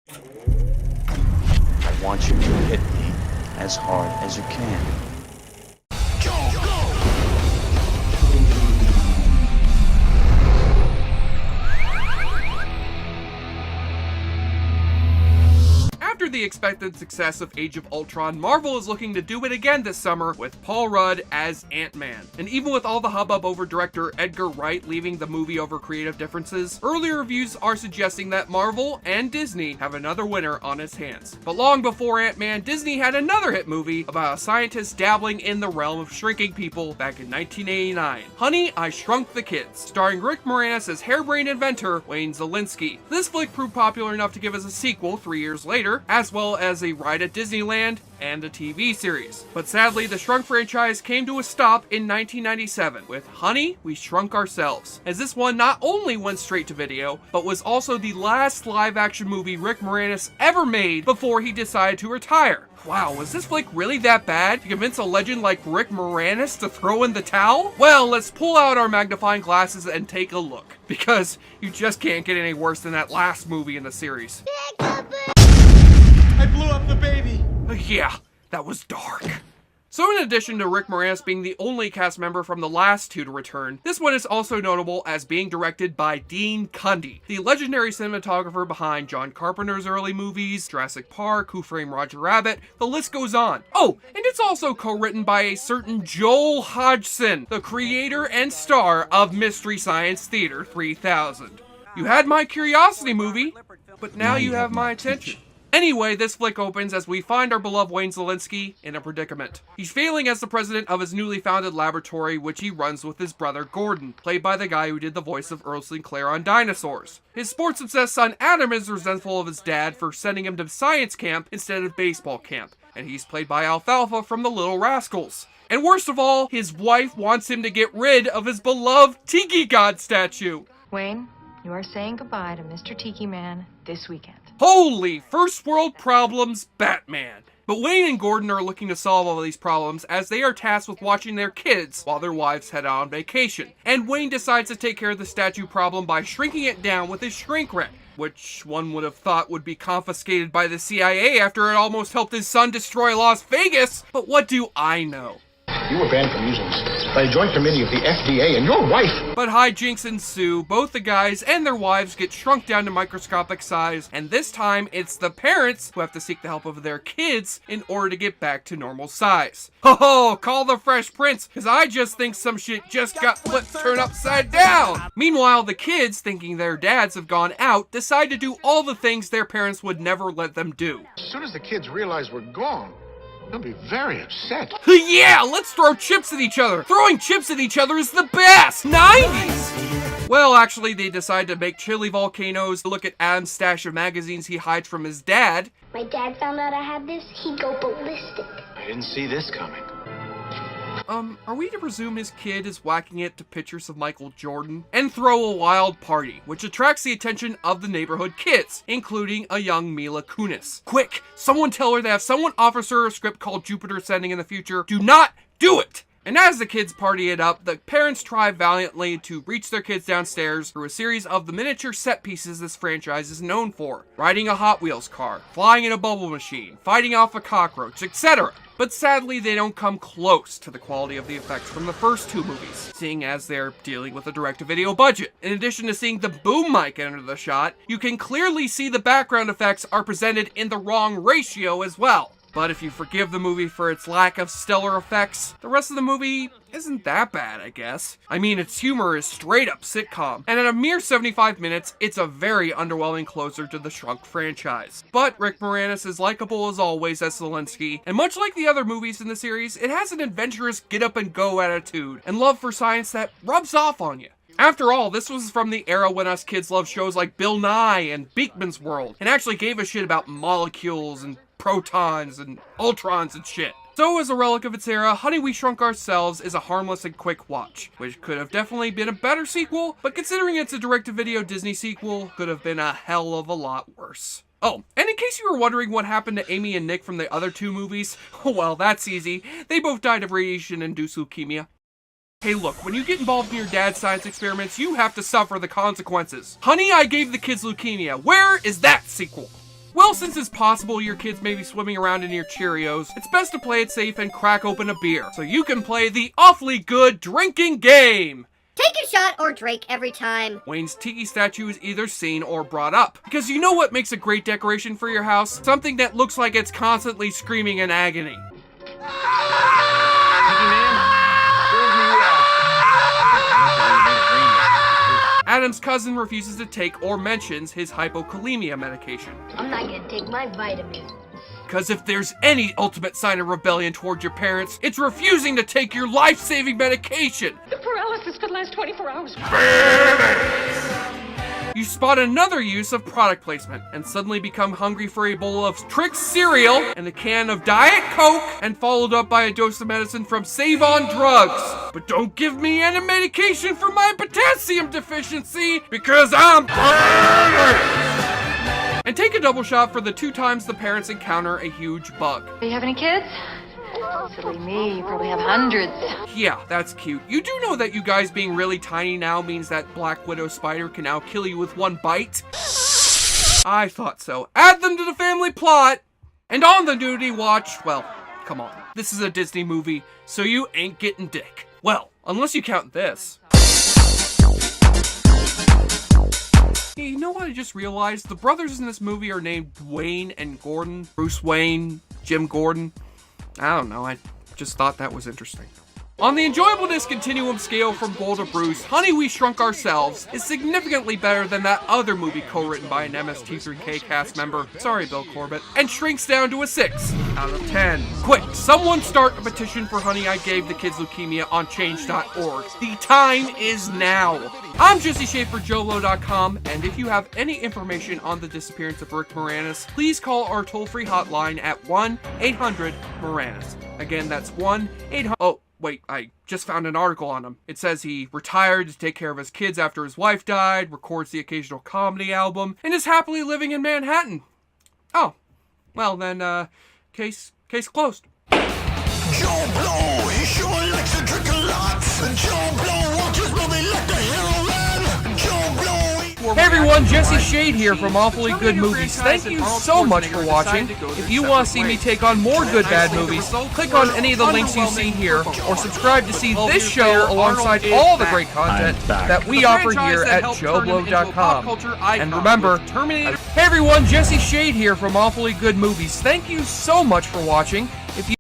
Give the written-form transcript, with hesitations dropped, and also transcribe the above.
I want you to hit me as hard as you can. After the expected success of Age of Ultron, Marvel is looking to do it again this summer with Paul Rudd as Ant-Man. And even with all the hubbub over director Edgar Wright leaving the movie over creative differences, early reviews are suggesting that Marvel and Disney have another winner on its hands. But long before Ant-Man, Disney had another hit movie about a scientist dabbling in the realm of shrinking people back in 1989. Honey, I Shrunk the Kids, starring Rick Moranis as harebrained inventor Wayne Szalinski. This flick proved popular enough to give us a sequel 3 years later, as well as a ride at Disneyland and a TV series. But sadly, the Shrunk franchise came to a stop in 1997 with Honey, We Shrunk Ourselves, as this one not only went straight to video, but was also the last live-action movie Rick Moranis ever made before he decided to retire. Wow, was this flick really that bad to convince a legend like Rick Moranis to throw in the towel? Well, let's pull out our magnifying glasses and take a look, because you just can't get any worse than that last movie in the series. I blew up the baby! Yeah, that was dark. So in addition to Rick Moranis being the only cast member from the last two to return, this one is also notable as being directed by Dean Cundey, the legendary cinematographer behind John Carpenter's early movies, Jurassic Park, Who Framed Roger Rabbit, the list goes on. Oh, and it's also co-written by a certain Joel Hodgson, the creator and star of Mystery Science Theater 3000. You had my curiosity movie, but now you have my attention. Anyway, this flick opens as we find our beloved Wayne Szalinski in a predicament. He's failing as the president of his newly founded laboratory, which he runs with his brother Gordon, played by the guy who did the voice of Earl Sinclair on Dinosaurs. His sports-obsessed son Adam is resentful of his dad for sending him to science camp instead of baseball camp, and he's played by Alfalfa from The Little Rascals. And worst of all, his wife wants him to get rid of his beloved Tiki God statue. Wayne, you are saying goodbye to Mr. Tiki Man this weekend. Holy first world problems, Batman. But Wayne and Gordon are looking to solve all of these problems as they are tasked with watching their kids while their wives head out on vacation. And Wayne decides to take care of the statue problem by shrinking it down with his shrink ray, which one would have thought would be confiscated by the CIA after it almost helped his son destroy Las Vegas. But what do I know? You were banned from using this by a joint committee of the FDA and your wife. But hijinks ensue. Both the guys and their wives get shrunk down to microscopic size, and this time it's the parents who have to seek the help of their kids in order to get back to normal size. Ho, call the Fresh Prince, because I just think some shit just got flipped turned upside down. Meanwhile, the kids, thinking their dads have gone out, decide to do all the things their parents would never let them do. As soon as the kids realize we're gone, they'll be very upset. Yeah, let's throw chips at each other. Throwing chips at each other is the best. 90s. Well, actually, they decide to make chili volcanoes, look at Adam's stash of magazines he hides from his dad. My dad found out I had this, he'd go ballistic. I didn't see this coming. Are we to presume his kid is whacking it to pictures of Michael Jordan? And throw a wild party, which attracts the attention of the neighborhood kids, including a young Mila Kunis. Quick, someone tell her that if someone offers her a script called Jupiter Ascending in the future, do not do it! And as the kids party it up, the parents try valiantly to reach their kids downstairs through a series of the miniature set pieces this franchise is known for. Riding a Hot Wheels car, flying in a bubble machine, fighting off a cockroach, etc. But sadly, they don't come close to the quality of the effects from the first two movies, seeing as they're dealing with a direct-to-video budget. In addition to seeing the boom mic enter the shot, you can clearly see the background effects are presented in the wrong ratio as well. But if you forgive the movie for its lack of stellar effects, the rest of the movie isn't that bad, I guess. I mean, its humor is straight up sitcom, and at a mere 75 minutes, it's a very underwhelming closer to the Shrunk franchise. But Rick Moranis is likable as always as Szalinski, and much like the other movies in the series, it has an adventurous get-up-and-go attitude, and love for science that rubs off on you. After all, this was from the era when us kids loved shows like Bill Nye and Beakman's World, and actually gave a shit about molecules and protons and ultrons and shit. So as a relic of its era, Honey, We Shrunk Ourselves is a harmless and quick watch, which could have definitely been a better sequel, but considering it's a direct-to-video Disney sequel, could have been a hell of a lot worse. Oh, and in case you were wondering what happened to Amy and Nick from the other two movies, well, that's easy. They both died of radiation-induced leukemia. Hey look, when you get involved in your dad's science experiments, you have to suffer the consequences. Honey, I Gave the Kids Leukemia. Where is that sequel? Well, since it's possible your kids may be swimming around in your Cheerios, it's best to play it safe and crack open a beer, so you can play the awfully good drinking game. Take a shot or drink every time. Wayne's tiki statue is either seen or brought up. Because you know what makes a great decoration for your house? Something that looks like it's constantly screaming in agony. Adam's cousin refuses to take or mentions his hypokalemia medication. I'm not gonna take my vitamins. Because if there's any ultimate sign of rebellion towards your parents, it's refusing to take your life-saving medication. The paralysis could last 24 hours. You spot another use of product placement and suddenly become hungry for a bowl of Trix cereal and a can of Diet Coke, and followed up by a dose of medicine from Save On Drugs. But don't give me any medication for my potassium deficiency, because I'm burning! And take a double shot for the 2 times the parents encounter a huge bug. Do you have any kids? Silly me, you probably have hundreds. Yeah, that's cute. You do know that you guys being really tiny now means that Black Widow spider can now kill you with 1 bite? I thought so. Add them to the family plot! And on the nudity watch, well, come on. This is a Disney movie, so you ain't getting dick. Well, unless you count this. Hey, you know what I just realized? The brothers in this movie are named Wayne and Gordon. Bruce Wayne, Jim Gordon. I don't know, I just thought that was interesting. On the enjoyableness continuum scale from Bull to Bruce, Honey, We Shrunk Ourselves is significantly better than that other movie co-written by an MST3K cast member, sorry Bill Corbett, and shrinks down to a 6 out of 10. Quick, someone start a petition for Honey, I Gave the Kids Leukemia on change.org. The time is now. I'm Jesse Schaefer, JoBlo.com, and if you have any information on the disappearance of Rick Moranis, please call our toll-free hotline at 1-800-MORANIS. Again, that's 1-800... Oh, wait, I just found an article on him. It says he retired to take care of his kids after his wife died, records the occasional comedy album, and is happily living in Manhattan. Oh, well then, case closed. Joe Blow, he sure likes to drink a lot. Joe Blow watches movie like the hero man. Joe Blow. Hey everyone, Jesse Shade here from Awfully Good Movies. Thank you so much for watching. If you want to see me take on more good bad movies, click on any of the links you see here, or subscribe to see this show alongside all the great content that we offer here at JoBlo.com. And remember, hey everyone, Jesse Shade here from Awfully Good Movies. Thank you so much for watching. If you